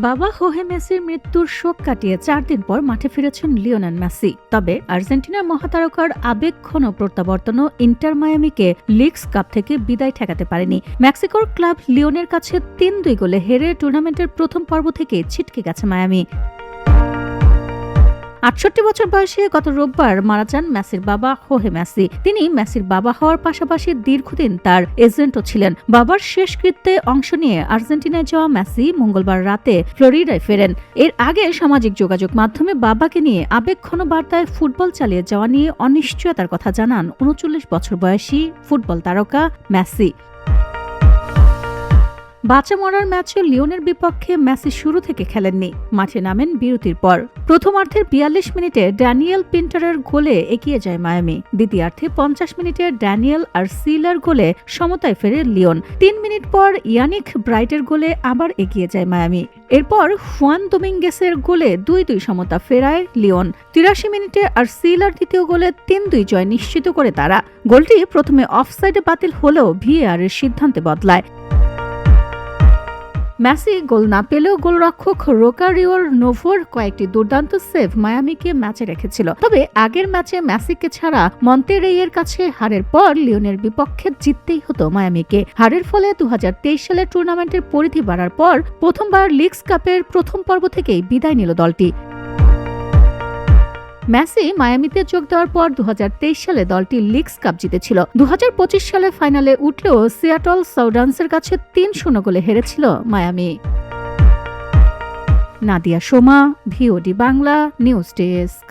বাবা হোহে মেসির মৃত্যুর শোক কাটিয়ে 4 দিন পর মাঠে ফিরেছেন লিওনেল মেসি। তবে আর্জেন্টিনার মহাতারকার আবেগঘন প্রত্যাবর্তনও ইন্টার মায়ামিকে লিগস কাপ থেকে বিদায় ঠেকাতে পারেনি। মেক্সিকোর ক্লাব লিওনের কাছে 3-2 গোলে হেরে টুর্নামেন্টের প্রথম পর্ব থেকে ছিটকে গেছে মায়ামি। 68 বছর বয়সে গত রোববার মারা যান মেসির বাবা হোহে মেসি। তিনি মেসির বাবা হওয়ার পাশাপাশি দীর্ঘদিন তার এজেন্টও ছিলেন। বাবার শেষকৃত্যে অংশ নিয়ে আর্জেন্টিনায় যাওয়া মেসি মঙ্গলবার রাতে ফ্লোরিডায় ফেরেন। এর আগে সামাজিক যোগাযোগ মাধ্যমে বাবাকে নিয়ে আবেগঘন বার্তায় ফুটবল চালিয়ে যাওয়া নিয়ে অনিশ্চয়তার কথা জানান 39 বছর বয়সী ফুটবল তারকা মেসি। বাঁচা মরার ম্যাচে লিওনের বিপক্ষে মেসি শুরু থেকে খেলেননি, মাঠে নামেন বিরতির পর। প্রথমার্ধের 42 মিনিটে ড্যানিয়েল পিন্টারের গোলে এগিয়ে যায় মায়ামি। দ্বিতীয়ার্ধে 50 মিনিটে ড্যানিয়েল আর সিলার গোলে সমতায় ফেরে লিওন। 3 মিনিট পর ইয়ানিক ব্রাইটের গোলে আবার এগিয়ে যায় মায়ামি। এরপর হুয়ান দোমিঙ্গেসের গোলে 2-2 সমতা ফেরায় লিওন। 83 মিনিটে আর সিলার দ্বিতীয় গোলে 3-2 জয় নিশ্চিত করে তারা। গোলটি প্রথমে অফসাইডে বাতিল হলেও ভিএআর এর সিদ্ধান্তে বদলায়। মেসি গোল না পেলেও গোলরক্ষক রোকারিওর নোভোর কয়েকটি দুর্দান্ত সেভ মায়ামিকে ম্যাচে রেখেছিল। তবে আগের ম্যাচে মেসিকে ছাড়া মন্তেরেইয়ের কাছে হারের পর লিওনের বিপক্ষে জিততেই হতো মায়ামিকে। হারের ফলে 2023 সালের টুর্নামেন্টের পরিধি বাড়ার পর প্রথমবার লিগস কাপের প্রথম পর্ব থেকেই বিদায় নিল দলটি। মেসি মায়ামিতে যোগ দেওয়ার পর 2023 সালে দলটি লিগস কাপ জিতেছিল। 2025 সালে ফাইনালে উঠলেও সিয়াটল সাউন্ডার্সের কাছে 3-0 গোলে হেরেছিল Miami. Nadia Soma, VOD Bangla, news desk.